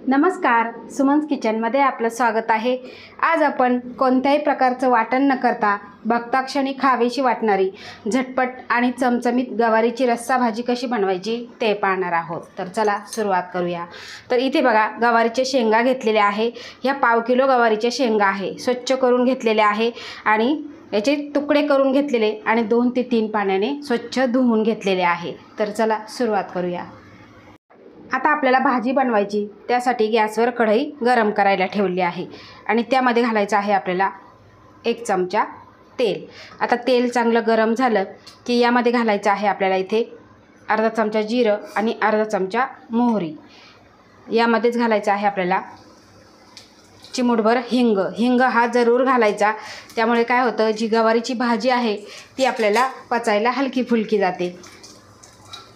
नमस्कार, सुमन्स किचनमध्ये आपलं स्वागत आहे। आज आपण कोणत्याही प्रकारचं वाटण न करता भक्ताक्षणी खावीशी वाटणारी झटपट आणि चमचमीत गवारीची रस्सा भाजी कशी बनवायची ते पाहणार आहोत। तर चला सुरुवात करूया। तर इथे बघा, गवारीचे शेंगा घेतलेले आहे। ह्या पाव किलो गवारीच्या शेंगा आहे, स्वच्छ करून घेतलेले आहे आणि याचे तुकडे करून घेतलेले आणि 2 ते 3 पाण्याने स्वच्छ धुवून घेतलेले आहे। तर चला सुरुवात करूया। आता आपल्याला भाजी बनवायची, त्यासाठी गॅसवर कढई गरम करायला ठेवली आहे आणि त्यामध्ये घालायचं आहे आपल्याला 1 चमचा तेल। आता तेल चांगलं गरम झालं की यामध्ये घालायचं आहे आपल्याला इथे अर्धा चमचा जिरं आणि अर्धा चमचा मोहरी। यामध्येच घालायचं आहे आपल्याला चिमूटभर हिंग। हिंग हा जरूर घालायचा, त्यामुळे काय होतं, जी गवारीची भाजी आहे ती आपल्याला पचायला हलकी फुलकी जाते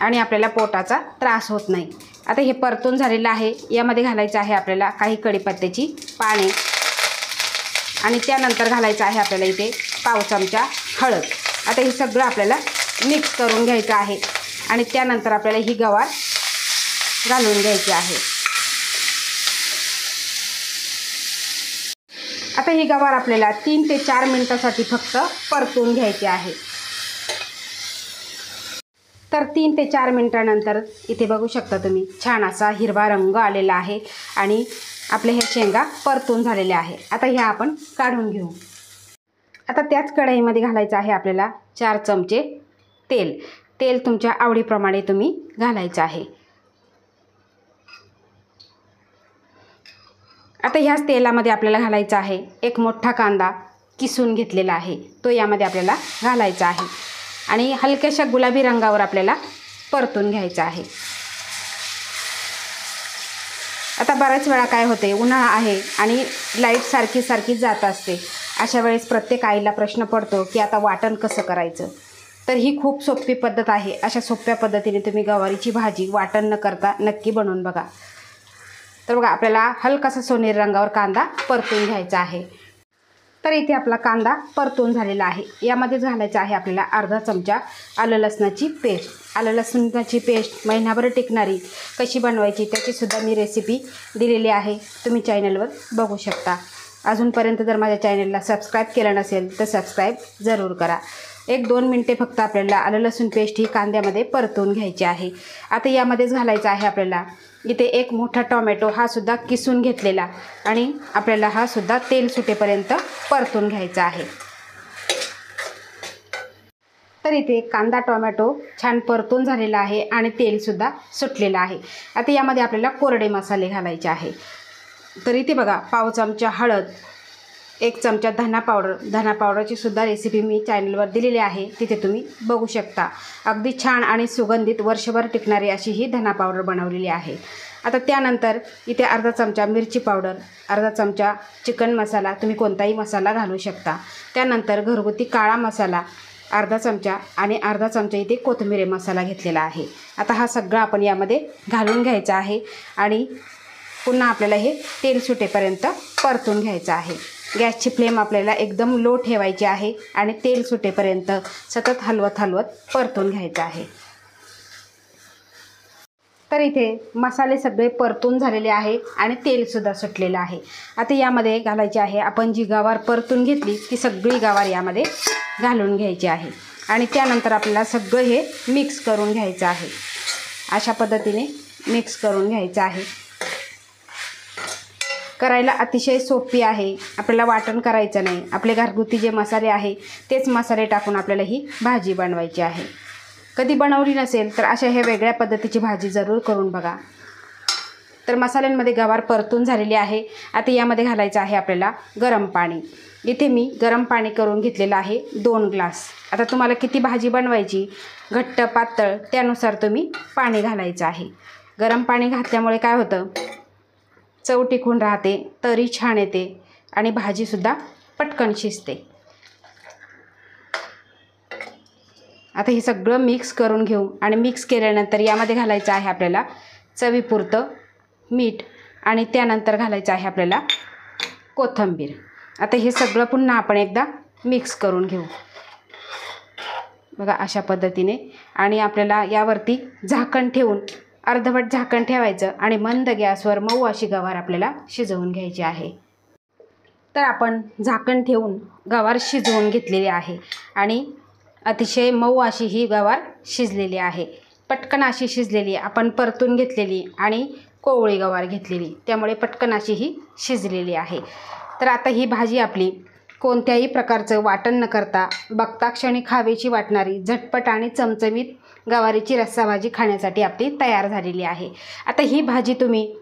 आणि आपल्याला पोटाचा त्रास होत नाही। आता हे परतून झालेलं आहे, यामध्ये घालायचं आहे आपल्याला काही कढीपत्त्याची पाने आणि त्यानंतर घालायचं आहे आपल्याला इथे पाव चमचा हळद। आता हे सगळं आपल्याला मिक्स करून घ्यायचं आहे आणि त्यानंतर आपल्याला ही गवार घालून घ्यायची आहे। आता ही गवार आपल्याला 3 ते 4 मिनिटासाठी फक्त परतून घ्यायची आहे। तर 3 ते 4 मिनिटानंतर इथे बघू शकता तुम्ही, छान असा हिरवा रंग आलेला आहे आणि आपल्या ह्या शेंगा परतून झालेल्या आहे। आता ह्या आपण काढून घेऊ। आता त्याच कढईमध्ये घालायचं आहे आपल्याला 4 चमचे तेल। तेल तुमच्या आवडीप्रमाणे तुम्ही घालायचं आहे। आता ह्याच तेलामध्ये आपल्याला घालायचा आहे 1 मोठा कांदा किसून घेतलेला आहे, तो यामध्ये आपल्याला घालायचा आहे आणि हलक्याशा गुलाबी रंगावर आपल्याला परतून घ्यायचं आहे। आता बऱ्याच वेळा काय होते, उन्हाळा आहे आणि लाईट सारखी जात असते। अशा वेळेस प्रत्येक आईला प्रश्न पडतो की आता वाटण कसं करायचं। तर ही खूप सोपी पद्धत आहे। अशा सोप्या पद्धतीने तुम्ही गवारीची भाजी वाटण न करता नक्की बनवून बघा। तर बघा, आपल्याला हलकासा सोनेरी रंगावर कांदा परतून घ्यायचा आहे। तर इथे आपला कांदा परतून झालेला आहे। यामध्ये घालायचं आहे आपल्याला अर्धा चमचा आलं लसणाची पेस्ट। आलं लसणाची पेस्ट महिनाभर टिकणारी कशी बनवायची त्याचीसुद्धा मी रेसिपी दिलेली आहे, तुम्ही चॅनलवर बघू शकता। अजूनपर्यंत जर माझ्या चॅनलला सबस्क्राईब केलं नसेल तर सबस्क्राईब जरूर करा। 1-2 मिनटे फक्त आपल्याला आलं लसूण पेस्ट ही कांद्यामध्ये परतून घ्यायची आहे। आता यामध्येच घालायचं आहे आपल्याला इथे 1 मोठा टोमॅटो, हा सुद्धा किसून घेतलेला आणि आपल्याला हा सुद्धा तेल सुटेपर्यंत परतून घ्यायचा आहे। तर इथे कांदा टोमॅटो छान परतून झालेला आहे आणि तेलसुद्धा सुटलेलं आहे। आता यामध्ये आपल्याला कोरडे मसाले घालायचे आहे। तर इथे बघा, पाव चमचा हळद, 1 चमचा धना पावडर। धना पावडरची सुद्धा रेसिपी मी चॅनलवर दिलेली आहे, तिथे तुम्ही बघू शकता। अगदी छान आणि सुगंधित वर्षभर टिकणारी अशी ही धना पावडर बनवलेली आहे। आता त्यानंतर इथे अर्धा चमचा मिरची पावडर, अर्धा चमचा चिकन मसाला, तुम्ही कोणताही मसाला घालू शकता। त्यानंतर घरगुती काळा मसाला अर्धा चमचा आणि अर्धा चमचा इथे कोथिंबीर मसाला घेतलेला आहे। आता हा सगळा आपण यामध्ये घालून घ्यायचा आहे आणि पुन्हा आपल्याला हे तेल सुटेपर्यंत परतून घ्यायचं आहे। गॅसची फ्लेम आपल्याला एकदम लो ठेवायची आहे आणि तेल सुटेपर्यंत सतत हलवत परतून घ्यायचं आहे। तर इथे मसाले सगळे परतून झालेले आहे आणि तेलसुद्धा सुटलेलं आहे। आता यामध्ये घालायची आहे आपण जी गवार परतून घेतली ती सगळी गवार यामध्ये घालून घ्यायची आहे आणि त्यानंतर आपल्याला सगळं हे मिक्स करून घ्यायचं आहे। अशा पद्धतीने मिक्स करून घ्यायचं आहे। करायला अतिशय सोपी आहे, आपल्याला वाटण करायचं नाही। आपले घरगुती जे मसाले आहे तेच मसाले टाकून आपल्याला ही भाजी बनवायची आहे। कधी बनवली नसेल तर अशा ह्या वेगळ्या पद्धतीची भाजी जरूर करून बघा। तर मसाल्यांमध्ये गवार परतून झालेली आहे। आता यामध्ये घालायचं आहे आपल्याला गरम पाणी। इथे मी गरम पाणी करून घेतलेलं आहे 2 ग्लास। आता तुम्हाला किती भाजी बनवायची, घट्ट पातळ, त्यानुसार तुम्ही पाणी घालायचं आहे। गरम पाणी घातल्यामुळे काय होतं, चव टिकून राहते, तरी छान येते आणि भाजीसुद्धा पटकन शिजते। आता हे सगळं मिक्स करून घेऊ आणि मिक्स केल्यानंतर यामध्ये घालायचं आहे आपल्याला चवीपुरतं मीठ आणि त्यानंतर घालायचं आहे आपल्याला कोथिंबीर। आता हे सगळं पुन्हा आपण एकदा मिक्स करून घेऊ बघा अशा पद्धतीने। आणि आपल्याला यावरती झाकण ठेवून अर्धवट झाकण ठेवायचं आणि मंद गॅसवर मऊ अशी गवार आपल्याला शिजवून घ्यायची आहे. तर आपण झाकण ठेवून गवार शिजवून घेतलेली आहे आणि अतिशय मऊ अशी ही गवार शिजलेली आहे. पटकन अशी शिजलेली, आपण परतून घेतलेली आणि कोवळी गवार घेतलेली, त्यामुळे पटकन अशी ही शिजलेली आहे. तर आता ही भाजी आपली कोणत्याही प्रकारचं वाटण न करता बघता क्षणी खावीशी वाटणारी झटपट आणि चमचमीत गवारीची रस्सा भाजी खाण्यासाठी आपली तयार झालेली आहे. आता ही भाजी तुम्ही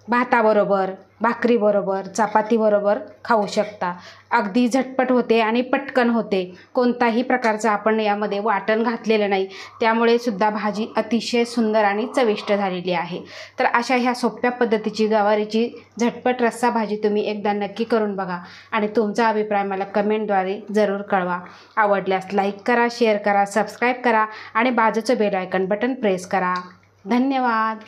भाताबरोबर, भाकरीबरोबर, चपातीबरोबर खाऊ शकता. अगदी झटपट होते आणि पटकन होते. कोणताही प्रकारचं आपण यामध्ये वाटण घातलेलं नाही, त्यामुळे सुद्धा भाजी अतिशय सुंदर आणि चविष्ट झालेली आहे. तर अशा ह्या सोप्या पद्धतीची गवारीची झटपट रस्सा भाजी तुम्ही एकदा नक्की करून बघा आणि तुमचा अभिप्राय मला कमेंटद्वारे जरूर कळवा. आवडल्यास लाईक करा, शेअर करा, सबस्क्राईब करा आणि बाजूचं बेल आयकॉन बटन प्रेस करा. धन्यवाद.